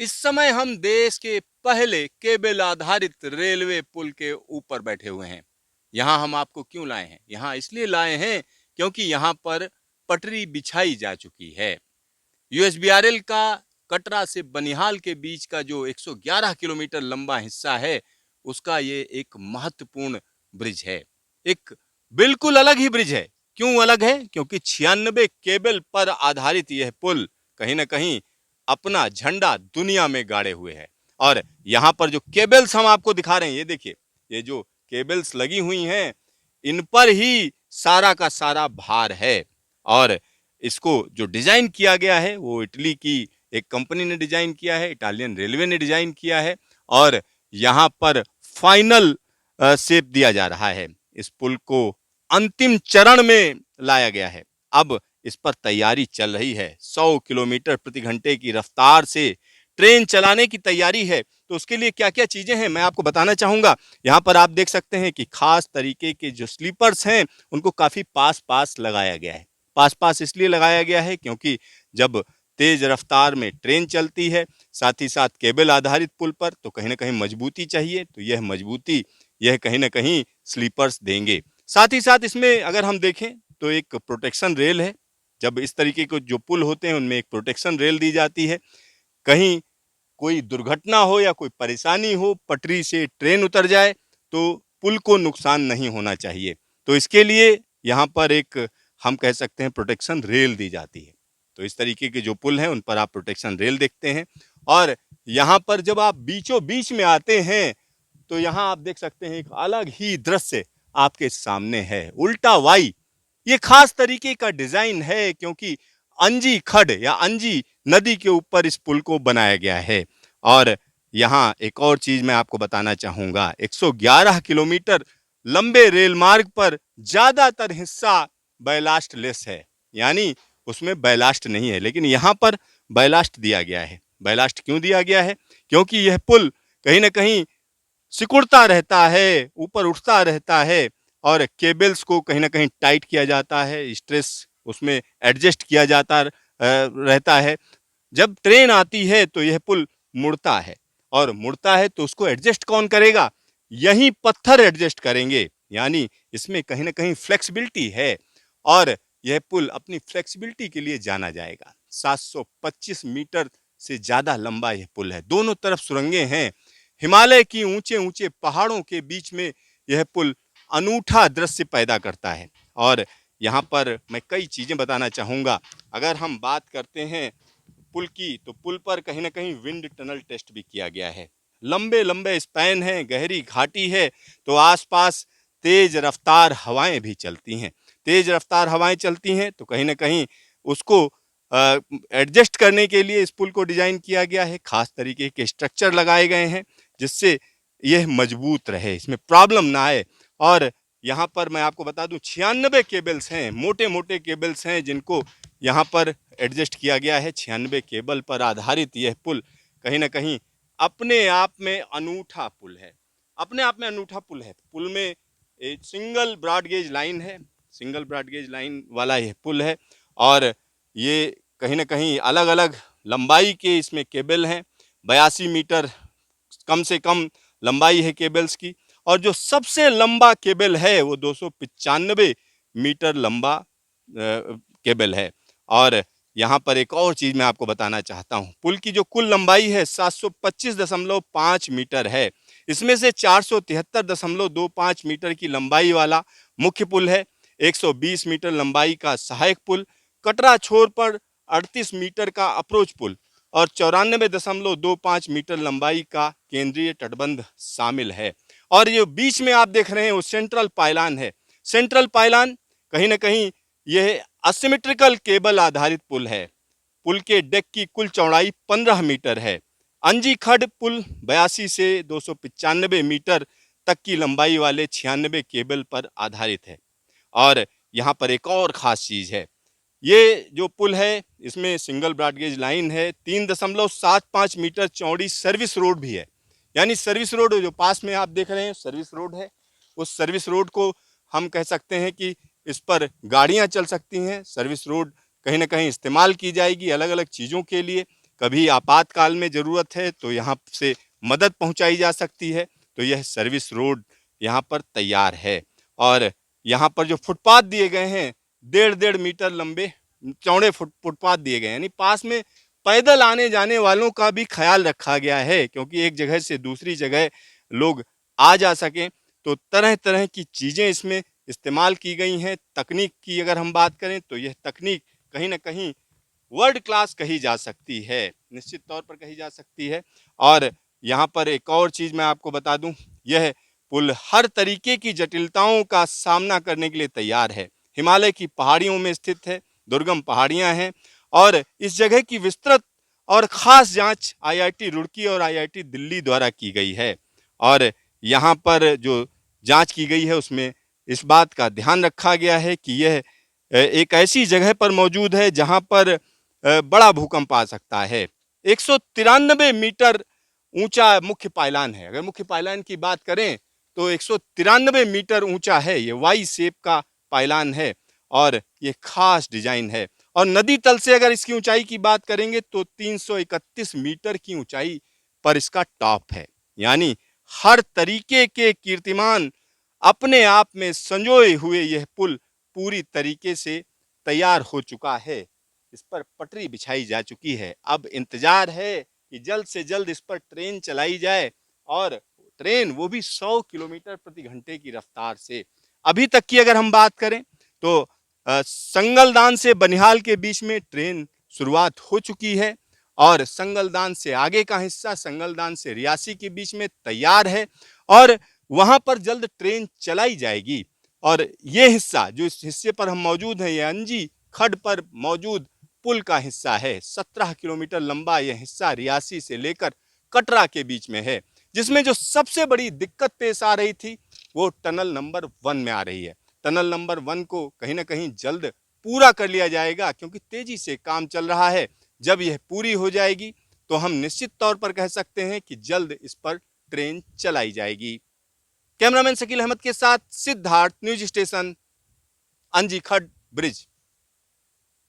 इस समय हम देश के पहले केबल आधारित रेलवे पुल के ऊपर बैठे हुए हैं। यहाँ हम आपको क्यों लाए हैं? यहाँ इसलिए लाए हैं क्योंकि यहाँ पर पटरी बिछाई जा चुकी है। यूएसबीआरएल का कटरा से बनिहाल के बीच का जो 111 किलोमीटर लंबा हिस्सा है, उसका ये एक महत्वपूर्ण ब्रिज है। एक बिल्कुल अलग ही ब्रिज है। क्यों अलग है? क्योंकि 96 केबल पर आधारित यह पुल कहीं ना कहीं अपना झंडा दुनिया में गाड़े हुए है। और यहाँ पर जो केबल्स हम आपको दिखा रहे हैं, ये देखिए, ये जो केबल्स लगी हुई हैं, इन पर ही सारा का सारा भार है। और इसको जो डिजाइन किया गया है वो इटली की एक कंपनी ने डिजाइन किया है, इटालियन रेलवे ने डिजाइन किया है। और यहाँ पर फाइनल शेप दिया जा रहा है। इस पुल को अंतिम चरण में लाया गया है। अब इस पर तैयारी चल रही है। 100 किलोमीटर प्रति घंटे की रफ्तार से ट्रेन चलाने की तैयारी है। तो उसके लिए क्या क्या चीजें हैं मैं आपको बताना चाहूंगा। यहाँ पर आप देख सकते हैं कि खास तरीके के जो स्लीपर्स हैं उनको काफी पास पास लगाया गया है। पास पास इसलिए लगाया गया है क्योंकि जब तेज रफ्तार में ट्रेन चलती है, साथ ही साथ केबल आधारित पुल पर, तो कहीं ना कहीं मजबूती चाहिए। तो यह मजबूती यह कहीं ना कहीं स्लीपर्स देंगे। साथ ही साथ इसमें अगर हम देखें तो एक प्रोटेक्शन रेल है। जब इस तरीके के जो पुल होते हैं उनमें एक प्रोटेक्शन रेल दी जाती है। कहीं कोई दुर्घटना हो या कोई परेशानी हो, पटरी से ट्रेन उतर जाए, तो पुल को नुकसान नहीं होना चाहिए। तो इसके लिए यहाँ पर एक हम कह सकते हैं प्रोटेक्शन रेल दी जाती है। तो इस तरीके के जो पुल हैं उन पर आप प्रोटेक्शन रेल देखते हैं। और यहाँ पर जब आप बीचों बीच में आते हैं तो यहाँ आप देख सकते हैं एक अलग ही दृश्य आपके सामने है। उल्टा वाई ये खास तरीके का डिजाइन है क्योंकि अंजी खड या अंजी नदी के ऊपर इस पुल को बनाया गया है। और यहाँ एक और चीज मैं आपको बताना चाहूंगा, 111 किलोमीटर लंबे रेल मार्ग पर ज्यादातर हिस्सा बैलास्ट लेस है, यानी उसमें बैलास्ट नहीं है। लेकिन यहाँ पर बैलास्ट दिया गया है। बैलास्ट क्यों दिया गया है? क्योंकि यह पुल कहीं ना कहीं सिकुड़ता रहता है, ऊपर उठता रहता है और केबल्स को कहीं ना कहीं टाइट किया जाता है, स्ट्रेस उसमें एडजस्ट किया जाता रहता है। जब ट्रेन आती है तो यह पुल मुड़ता है, और मुड़ता है तो उसको एडजस्ट कौन करेगा? यही पत्थर एडजस्ट करेंगे। यानी इसमें कहीं ना कहीं फ्लेक्सिबिलिटी है और यह पुल अपनी फ्लेक्सिबिलिटी के लिए जाना जाएगा। 725 मीटर से ज्यादा लंबा यह पुल है। दोनों तरफ सुरंगें हैं। हिमालय की ऊंचे ऊंचे पहाड़ों के बीच में यह पुल अनूठा दृश्य पैदा करता है। और यहाँ पर मैं कई चीजें बताना चाहूंगा। अगर हम बात करते हैं पुल की, तो पुल पर कहीं ना कहीं विंड टनल टेस्ट भी किया गया है। लंबे लंबे स्पैन हैं, गहरी घाटी है, तो आसपास तेज रफ्तार हवाएं भी चलती हैं। तेज रफ्तार हवाएं चलती हैं तो कहीं ना कहीं उसको एडजस्ट करने के लिए इस पुल को डिजाइन किया गया है। खास तरीके के स्ट्रक्चर लगाए गए हैं जिससे यह मजबूत रहे, इसमें प्रॉब्लम ना आए। और यहाँ पर मैं आपको बता दूं 96 केबल्स हैं, मोटे मोटे केबल्स हैं जिनको यहाँ पर एडजस्ट किया गया है। 96 केबल पर आधारित यह पुल कहीं ना कहीं अपने आप में अनूठा पुल है। अपने आप में अनूठा पुल है। पुल में एक सिंगल ब्रॉडगेज लाइन है, सिंगल ब्रॉडगेज लाइन वाला यह पुल है। और ये कहीं ना कहीं अलग अलग लंबाई के इसमें केबल हैं। 82 मीटर कम से कम लंबाई है केबल्स की। और जो सबसे लंबा केबल है वो 295 मीटर लंबा केबल है। और यहाँ पर एक और चीज मैं आपको बताना चाहता हूँ। पुल की जो कुल लंबाई है 725.5 मीटर है। इसमें से 473.25 मीटर की लंबाई वाला मुख्य पुल है, 120 मीटर लंबाई का सहायक पुल, कटरा छोर पर 38 मीटर का अप्रोच पुल और 94.25 मीटर लंबाई का केंद्रीय तटबंध शामिल है। और ये बीच में आप देख रहे हैं वो सेंट्रल पाइलान है। सेंट्रल पाइलान कहीं ना कहीं यह असिमेट्रिकल केबल आधारित पुल है। पुल के डेक की कुल चौड़ाई 15 मीटर है। अंजी खड पुल 82 से 295 मीटर तक की लंबाई वाले 96 केबल पर आधारित है। और यहाँ पर एक और खास चीज है, ये जो पुल है इसमें सिंगल ब्रॉडगेज लाइन है, 3.75 मीटर चौड़ी सर्विस रोड भी है। यानी सर्विस रोड जो पास में आप देख रहे हैं सर्विस रोड है, उस सर्विस रोड को हम कह सकते हैं कि इस पर गाड़ियां चल सकती हैं। सर्विस रोड कहीं ना कहीं इस्तेमाल की जाएगी अलग अलग चीज़ों के लिए। कभी आपातकाल में ज़रूरत है तो यहाँ से मदद पहुँचाई जा सकती है। तो यह सर्विस रोड यहाँ पर तैयार है और यहाँ पर जो फुटपाथ दिए गए हैं 1.5 मीटर लंबे चौड़े फुटपाथ दिए गए हैं, यानी पास में पैदल आने जाने वालों का भी ख्याल रखा गया है, क्योंकि एक जगह से दूसरी जगह लोग आ जा सकें। तो तरह तरह की चीज़ें इसमें इस्तेमाल की गई हैं। तकनीक की अगर हम बात करें तो यह तकनीक कहीं ना कहीं वर्ल्ड क्लास कही जा सकती है, निश्चित तौर पर कही जा सकती है। और यहाँ पर एक और चीज़ मैं आपको बता दूं, यह पुल हर तरीके की जटिलताओं का सामना करने के लिए तैयार है। हिमालय की पहाड़ियों में स्थित है, दुर्गम पहाड़ियाँ हैं और इस जगह की विस्तृत और ख़ास जांच आईआईटी रुड़की और आईआईटी दिल्ली द्वारा की गई है। और यहाँ पर जो जांच की गई है उसमें इस बात का ध्यान रखा गया है कि यह एक ऐसी जगह पर मौजूद है जहाँ पर बड़ा भूकंप आ सकता है। 193 मीटर ऊंचा मुख्य पायलान है। अगर मुख्य पायलान की बात करें तो 193 मीटर ऊंचा है। ये वाई शेप का पायलान है और ये खास डिजाइन है। और नदी तल से अगर इसकी ऊंचाई की बात करेंगे तो 331 मीटर की ऊंचाई पर इसका टॉप है। यानी हर तरीके के कीर्तिमान अपने आप में संजोए हुए यह पुल पूरी तरीके से तैयार हो चुका है। इस पर पटरी बिछाई जा चुकी है। अब इंतजार है कि जल्द से जल्द इस पर ट्रेन चलाई जाए और ट्रेन वो भी 100 किलोमीटर प्रति घंटे की रफ्तार से। अभी तक की अगर हम बात करें तो संगलदान से बनिहाल के बीच में ट्रेन शुरुआत हो चुकी है और संगलदान से आगे का हिस्सा संगलदान से रियासी के बीच में तैयार है और वहां पर जल्द ट्रेन चलाई जाएगी। और ये हिस्सा जो इस हिस्से पर हम मौजूद हैं, ये अंजी खड्ड पर मौजूद पुल का हिस्सा है। 17 किलोमीटर लंबा यह हिस्सा रियासी से लेकर कटरा के बीच में है, जिसमें जो सबसे बड़ी दिक्कत पेश आ रही थी वो टनल नंबर 1 में आ रही है। टनल नंबर 1 को कहीं ना कहीं जल्द पूरा कर लिया जाएगा, क्योंकि तेजी से काम चल रहा है। जब यह पूरी हो जाएगी तो हम निश्चित तौर पर कह सकते हैं कि जल्द इस पर ट्रेन चलाई जाएगी। कैमरामैन शकील अहमद के साथ सिद्धार्थ, न्यूज स्टेशन, अंजी खड्ड ब्रिज।